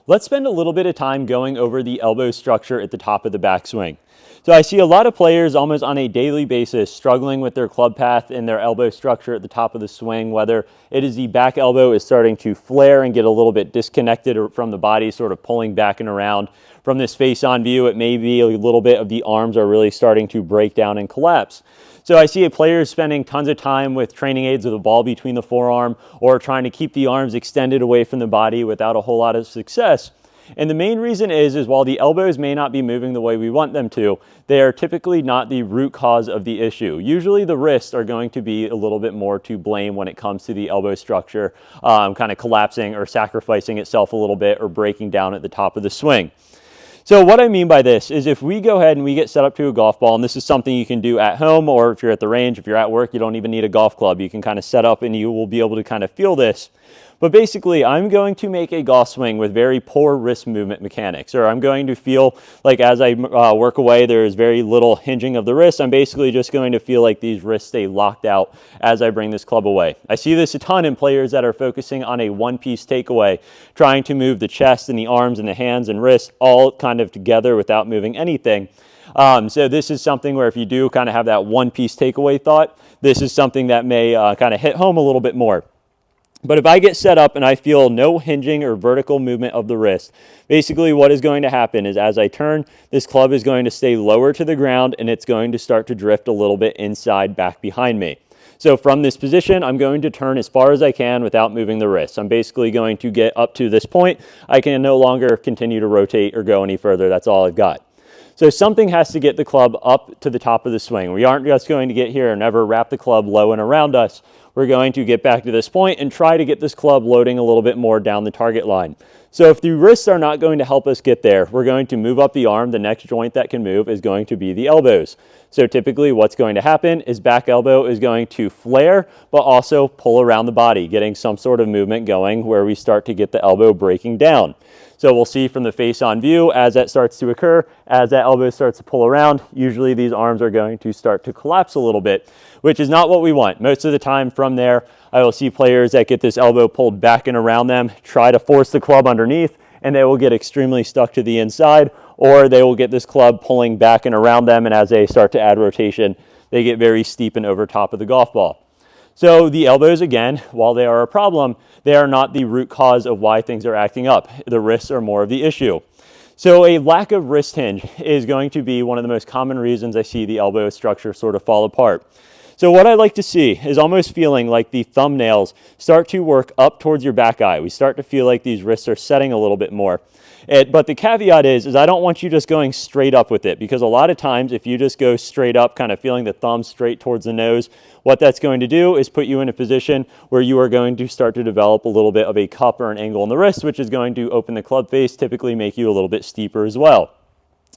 Let's spend a little bit of time going over the elbow structure at the top of the backswing. So I see a lot of players almost on a daily basis struggling with their club path and their elbow structure at the top of the swing, whether it is the back elbow is starting to flare and get a little bit disconnected from the body, sort of pulling back and around. From this face-on view, it may be a little bit of the arms are really starting to break down and collapse. So I see players spending tons of time with training aids with a ball between the forearm or trying to keep the arms extended away from the body without a whole lot of success. And the main reason is while the elbows may not be moving the way we want them to, they are typically not the root cause of the issue. Usually the wrists are going to be a little bit more to blame when it comes to the elbow structure kind of collapsing or sacrificing itself a little bit or breaking down at the top of the swing. So what I mean by this is if we go ahead and we get set up to a golf ball, and this is something you can do at home, or if you're at the range, if you're at work, you don't even need a golf club. You can kind of set up and you will be able to kind of feel this. But basically, I'm going to make a golf swing with very poor wrist movement mechanics, or I'm going to feel like as I work away, there is very little hinging of the wrist. I'm basically just going to feel like these wrists stay locked out as I bring this club away. I see this a ton in players that are focusing on a one-piece takeaway, trying to move the chest and the arms and the hands and wrists all kind of together without moving anything. So this is something where if you do kind of have that one-piece takeaway thought, this is something that may kind of hit home a little bit more. But if I get set up and I feel no hinging or vertical movement of the wrist, basically what is going to happen is as I turn, this club is going to stay lower to the ground and it's going to start to drift a little bit inside back behind me. So from this position, I'm going to turn as far as I can without moving the wrist. I'm basically going to get up to this point. I can no longer continue to rotate or go any further. That's all I've got. So something has to get the club up to the top of the swing. We aren't just going to get here and never wrap the club low and around us. We're going to get back to this point and try to get this club loading a little bit more down the target line. So if the wrists are not going to help us get there, we're going to move up the arm. The next joint that can move is going to be the elbows. So typically what's going to happen is back elbow is going to flare, but also pull around the body, getting some sort of movement going where we start to get the elbow breaking down. So we'll see from the face-on view as that starts to occur, as that elbow starts to pull around, usually these arms are going to start to collapse a little bit, which is not what we want. Most of the time from there, I will see players that get this elbow pulled back and around them, try to force the club underneath, and they will get extremely stuck to the inside, or they will get this club pulling back and around them, and as they start to add rotation, they get very steep and over top of the golf ball. So the elbows, again, while they are a problem, they are not the root cause of why things are acting up. The wrists are more of the issue. So a lack of wrist hinge is going to be one of the most common reasons I see the elbow structure sort of fall apart. So what I like to see is almost feeling like the thumbnails start to work up towards your back eye. We start to feel like these wrists are setting a little bit more. But the caveat is I don't want you just going straight up with it, because a lot of times if you just go straight up, kind of feeling the thumb straight towards the nose, what that's going to do is put you in a position where you are going to start to develop a little bit of a cup or an angle in the wrist, which is going to open the club face, typically make you a little bit steeper as well.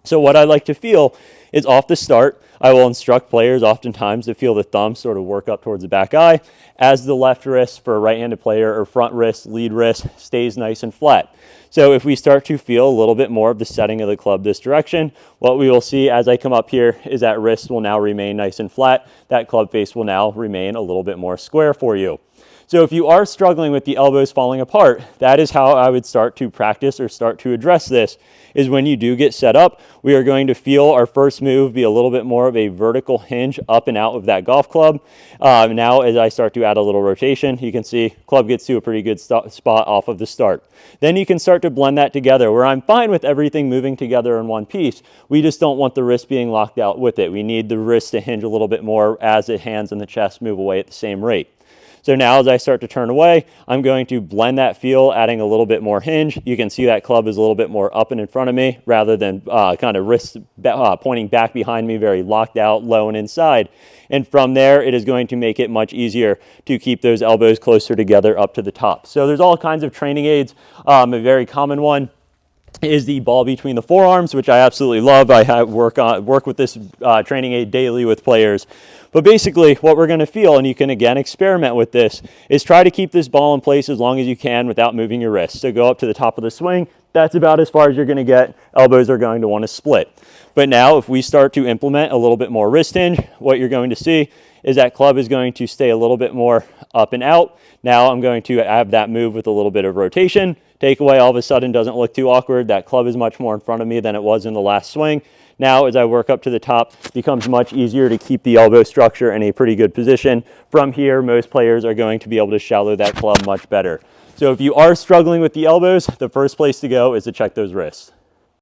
So what I like to feel is off the start, I will instruct players oftentimes to feel the thumb sort of work up towards the back eye as the left wrist for a right-handed player or front wrist, lead wrist stays nice and flat. So if we start to feel a little bit more of the setting of the club this direction, what we will see as I come up here is that wrist will now remain nice and flat. That club face will now remain a little bit more square for you. So if you are struggling with the elbows falling apart, that is how I would start to practice or start to address this, is when you do get set up, we are going to feel our first move be a little bit more of a vertical hinge up and out of that golf club. Now as I start to add a little rotation, you can see club gets to a pretty good spot off of the start. Then you can start to blend that together where I'm fine with everything moving together in one piece. We just don't want the wrist being locked out with it. We need the wrist to hinge a little bit more as the hands and the chest move away at the same rate. So now as I start to turn away, I'm going to blend that feel, adding a little bit more hinge. You can see that club is a little bit more up and in front of me rather than kind of wrists pointing back behind me, very locked out, low and inside. And from there, it is going to make it much easier to keep those elbows closer together up to the top. So there's all kinds of training aids. A very common one is the ball between the forearms, which I absolutely love. I work with this training aid daily with players. But basically what we're going to feel, and you can again experiment with this, is try to keep this ball in place as long as you can without moving your wrist. So go up to the top of the swing. That's about as far as you're going to get. Elbows are going to want to split. But now if we start to implement a little bit more wrist hinge, what you're going to see is that club is going to stay a little bit more up and out. Now I'm going to have that move with a little bit of rotation Takeaway all of a sudden doesn't look too awkward. That club is much more in front of me than it was in the last swing. Now, as I work up to the top, it becomes much easier to keep the elbow structure in a pretty good position. From here, most players are going to be able to shallow that club much better. So if you are struggling with the elbows, the first place to go is to check those wrists.